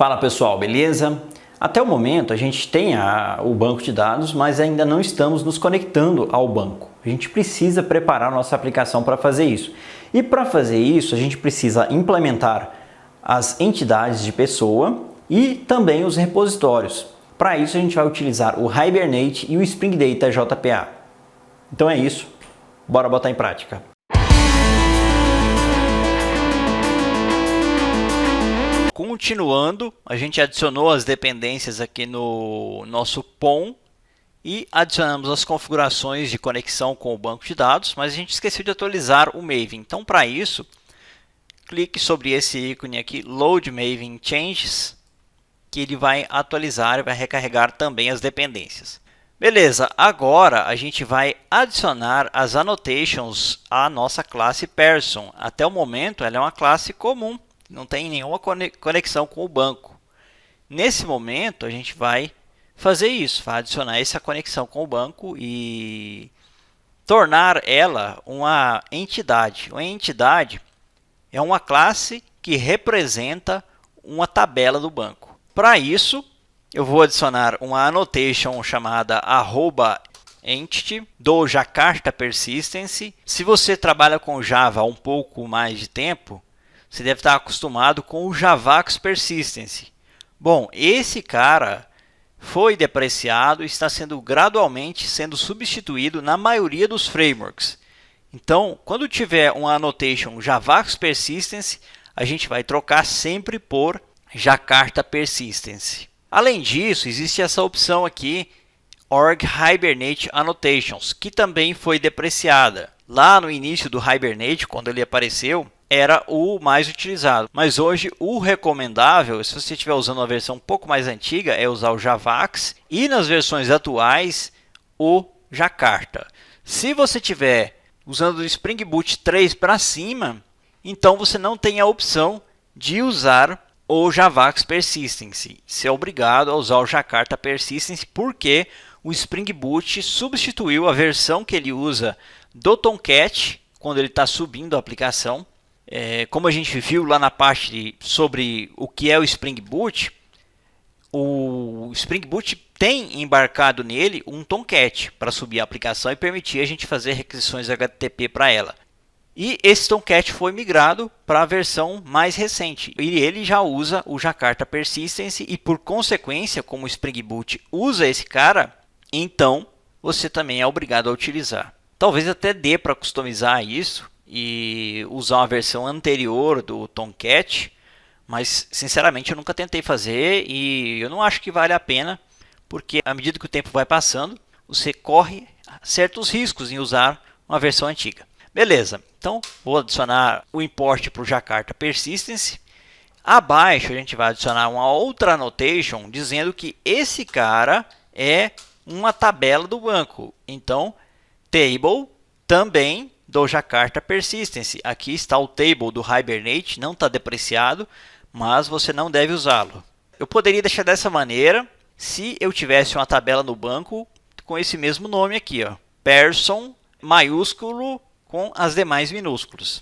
Fala pessoal, beleza? Até o momento a gente tem o banco de dados, mas ainda não estamos nos conectando ao banco. A gente precisa preparar nossa aplicação para fazer isso. E para fazer isso a gente precisa implementar as entidades de pessoa e também os repositórios. Para isso a gente vai utilizar o Hibernate e o Spring Data JPA. Então é isso, bora botar em prática. Continuando, a gente adicionou as dependências aqui no nosso POM e adicionamos as configurações de conexão com o banco de dados, mas a gente esqueceu de atualizar o Maven. Então, para isso, clique sobre esse ícone aqui, Load Maven Changes, que ele vai atualizar e vai recarregar também as dependências. Beleza, agora a gente vai adicionar as annotations à nossa classe Person. Até o momento, ela é uma classe comum. Não tem nenhuma conexão com o banco. Nesse momento, a gente vai fazer isso, vai adicionar essa conexão com o banco e tornar ela uma entidade. Uma entidade é uma classe que representa uma tabela do banco. Para isso, eu vou adicionar uma annotation chamada @entity do Jakarta Persistence. Se você trabalha com Java há um pouco mais de tempo, você deve estar acostumado com o Javax Persistence. Bom, esse cara foi depreciado e está sendo gradualmente substituído na maioria dos frameworks. Então, quando tiver uma annotation Javax Persistence, a gente vai trocar sempre por Jakarta Persistence. Além disso, existe essa opção aqui, Org Hibernate Annotations, que também foi depreciada. Lá no início do Hibernate, quando ele apareceu, era o mais utilizado, mas hoje o recomendável, se você estiver usando uma versão um pouco mais antiga, é usar o Javax e nas versões atuais o Jakarta. Se você estiver usando o Spring Boot 3 para cima, então você não tem a opção de usar o Javax Persistence. Você é obrigado a usar o Jakarta Persistence porque o Spring Boot substituiu a versão que ele usa do Tomcat quando ele está subindo a aplicação. Como a gente viu lá na parte sobre o que é o Spring Boot, o Spring Boot tem embarcado nele um Tomcat para subir a aplicação e permitir a gente fazer requisições HTTP para ela. E esse Tomcat foi migrado para a versão mais recente. E ele já usa o Jakarta Persistence e por consequência, como o Spring Boot usa esse cara, então você também é obrigado a utilizar. Talvez até dê para customizar isso e usar uma versão anterior do Tomcat, mas sinceramente eu nunca tentei fazer e eu não acho que vale a pena, porque à medida que o tempo vai passando, você corre certos riscos em usar uma versão antiga. Beleza, então vou adicionar o import para o Jakarta Persistence. Abaixo a gente vai adicionar uma outra annotation dizendo que esse cara é uma tabela do banco. Então, table também do Jakarta Persistence. Aqui está o table do Hibernate, não está depreciado, mas você não deve usá-lo. Eu poderia deixar dessa maneira se eu tivesse uma tabela no banco com esse mesmo nome aqui, ó, Person maiúsculo com as demais minúsculos.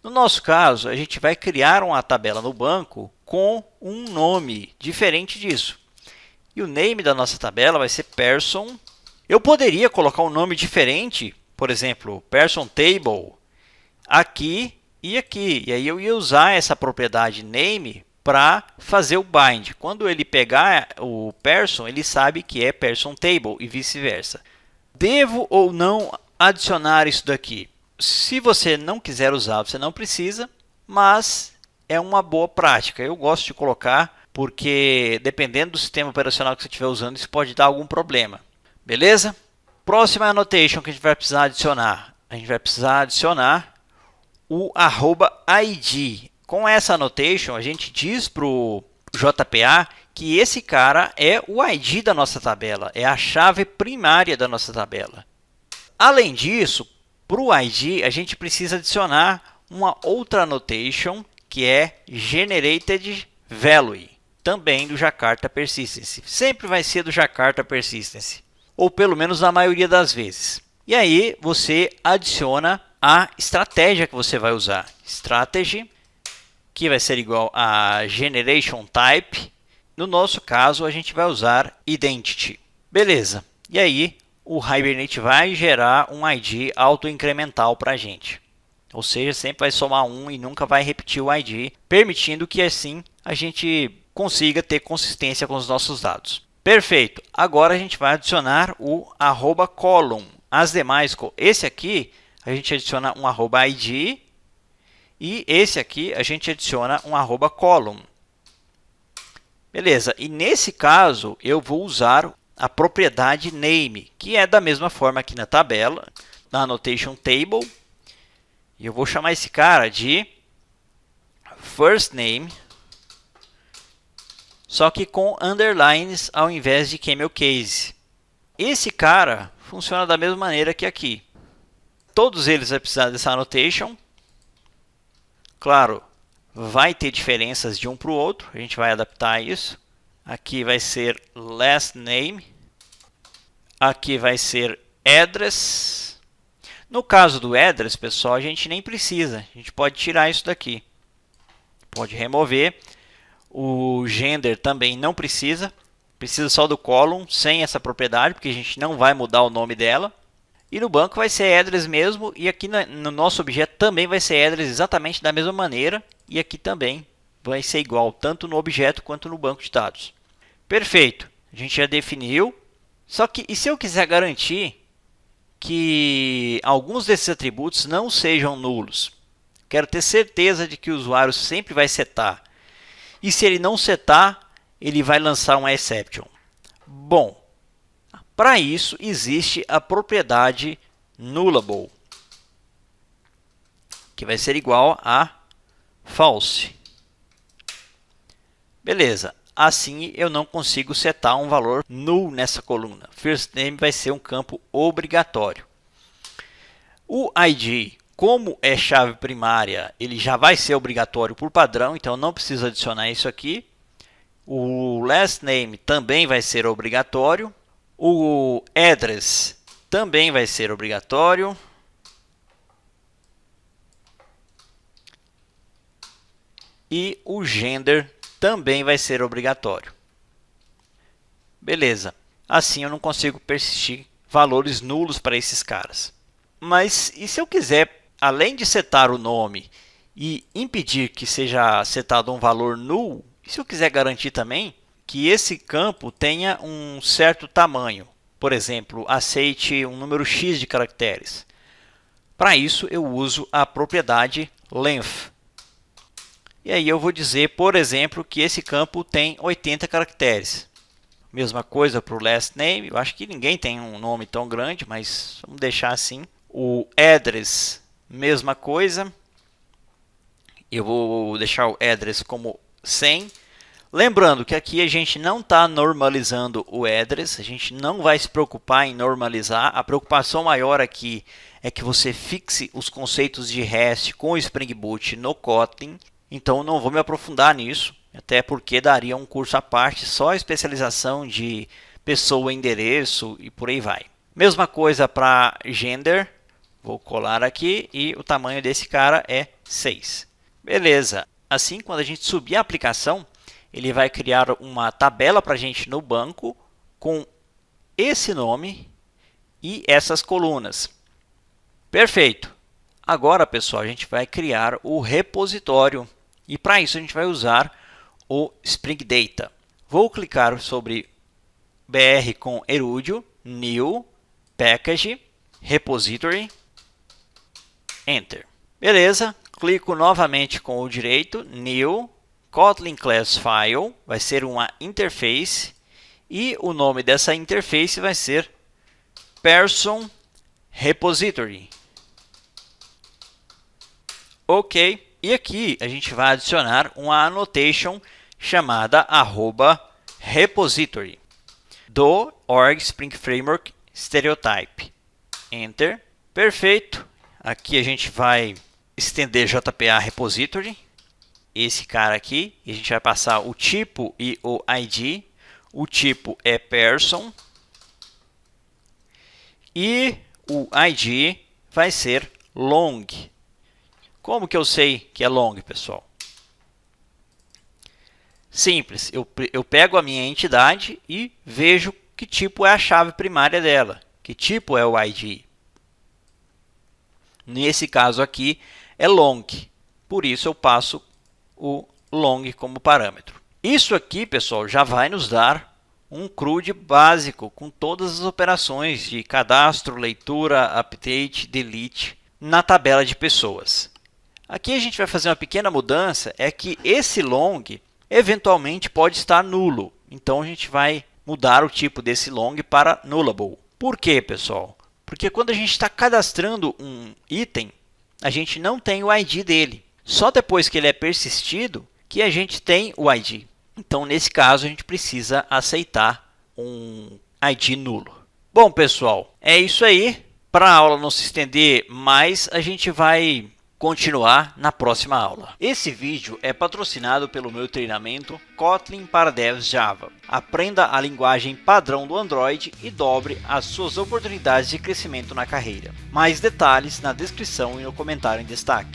No nosso caso, a gente vai criar uma tabela no banco com um nome diferente disso. E o name da nossa tabela vai ser Person. Eu poderia colocar um nome diferente, por exemplo, Person Table, aqui e aqui. E aí eu ia usar essa propriedade name para fazer o bind. Quando ele pegar o person, ele sabe que é Person Table e vice-versa. Devo ou não adicionar isso daqui? Se você não quiser usar, você não precisa, mas é uma boa prática. Eu gosto de colocar porque dependendo do sistema operacional que você estiver usando, isso pode dar algum problema. Beleza? Próxima annotation que a gente vai precisar adicionar. A gente vai precisar adicionar o @id. Com essa annotation, a gente diz para o JPA que esse cara é o ID da nossa tabela. É a chave primária da nossa tabela. Além disso, para o ID, a gente precisa adicionar uma outra annotation que é Generated Value. Também do Jakarta Persistence. Sempre vai ser do Jakarta Persistence. Ou pelo menos na maioria das vezes. E aí você adiciona a estratégia que você vai usar. Strategy que vai ser igual a generation type. No nosso caso, a gente vai usar identity. Beleza. E aí, o Hibernate vai gerar um ID autoincremental para a gente. Ou seja, sempre vai somar 1 e nunca vai repetir o ID, permitindo que assim a gente consiga ter consistência com os nossos dados. Perfeito. Agora a gente vai adicionar o @column. As demais, esse aqui a gente adiciona um @id e esse aqui a gente adiciona um @column. Beleza. E nesse caso eu vou usar a propriedade name, que é da mesma forma aqui na tabela, na annotation table. E eu vou chamar esse cara de first name, só que com underlines ao invés de camel case. Esse cara funciona da mesma maneira que aqui. Todos eles vão precisar dessa annotation. Claro, vai ter diferenças de um para o outro, a gente vai adaptar isso. Aqui vai ser last name, aqui vai ser address. No caso do address, pessoal, a gente nem precisa, a gente pode tirar isso daqui. Pode remover. O gender também não precisa, precisa só do column, sem essa propriedade, porque a gente não vai mudar o nome dela. E no banco vai ser address mesmo, e aqui no nosso objeto também vai ser address exatamente da mesma maneira, e aqui também vai ser igual, tanto no objeto quanto no banco de dados. Perfeito, a gente já definiu. Só que, e se eu quiser garantir que alguns desses atributos não sejam nulos? Quero ter certeza de que o usuário sempre vai setar. E se ele não setar, ele vai lançar uma exception. Bom, para isso existe a propriedade nullable, que vai ser igual a false. Beleza. Assim eu não consigo setar um valor null nessa coluna. First name vai ser um campo obrigatório. O ID, como é chave primária, ele já vai ser obrigatório por padrão, então não preciso adicionar isso aqui. O last name também vai ser obrigatório. O address também vai ser obrigatório. E o gender também vai ser obrigatório. Beleza. Assim eu não consigo persistir valores nulos para esses caras. Mas e se eu quiser, além de setar o nome e impedir que seja setado um valor null, e se eu quiser garantir também que esse campo tenha um certo tamanho, por exemplo, aceite um número X de caracteres. Para isso eu uso a propriedade length. E aí eu vou dizer, por exemplo, que esse campo tem 80 caracteres. Mesma coisa para o last name, eu acho que ninguém tem um nome tão grande, mas vamos deixar assim. O address, mesma coisa. Eu vou deixar o address como 100. Lembrando que aqui a gente não está normalizando o address, a gente não vai se preocupar em normalizar. A preocupação maior aqui é que você fixe os conceitos de REST com o Spring Boot no Kotlin. Então não vou me aprofundar nisso, até porque daria um curso à parte, só a especialização de pessoa, endereço e por aí vai. Mesma coisa para gender, vou colar aqui e o tamanho desse cara é 6. Beleza, assim quando a gente subir a aplicação, ele vai criar uma tabela para a gente no banco com esse nome e essas colunas. Perfeito! Agora, pessoal, a gente vai criar o repositório. E para isso a gente vai usar o Spring Data. Vou clicar sobre BR com Erudio, New, Package, Repository, Enter. Beleza, clico novamente com o direito, New, Kotlin Class File, vai ser uma interface e o nome dessa interface vai ser Person Repository. Ok. E aqui a gente vai adicionar uma annotation chamada @repository do org Spring Framework Stereotype. Enter. Perfeito. Aqui a gente vai estender JPA Repository. Esse cara aqui. E a gente vai passar o tipo e o ID. O tipo é person. E o ID vai ser long. Como que eu sei que é long, pessoal? Simples, eu pego a minha entidade e vejo que tipo é a chave primária dela, que tipo é o ID. Nesse caso aqui é long, por isso eu passo o long como parâmetro. Isso aqui, pessoal, já vai nos dar um CRUD básico com todas as operações de cadastro, leitura, update, delete na tabela de pessoas. Aqui a gente vai fazer uma pequena mudança, é que esse long eventualmente pode estar nulo. Então a gente vai mudar o tipo desse long para nullable. Por quê, pessoal? Porque quando a gente está cadastrando um item, a gente não tem o ID dele. Só depois que ele é persistido que a gente tem o ID. Então, nesse caso, a gente precisa aceitar um ID nulo. Bom, pessoal, é isso aí. Para a aula não se estender mais, a gente vai continuar na próxima aula. Esse vídeo é patrocinado pelo meu treinamento Kotlin para Devs Java. Aprenda a linguagem padrão do Android e dobre as suas oportunidades de crescimento na carreira. Mais detalhes na descrição e no comentário em destaque.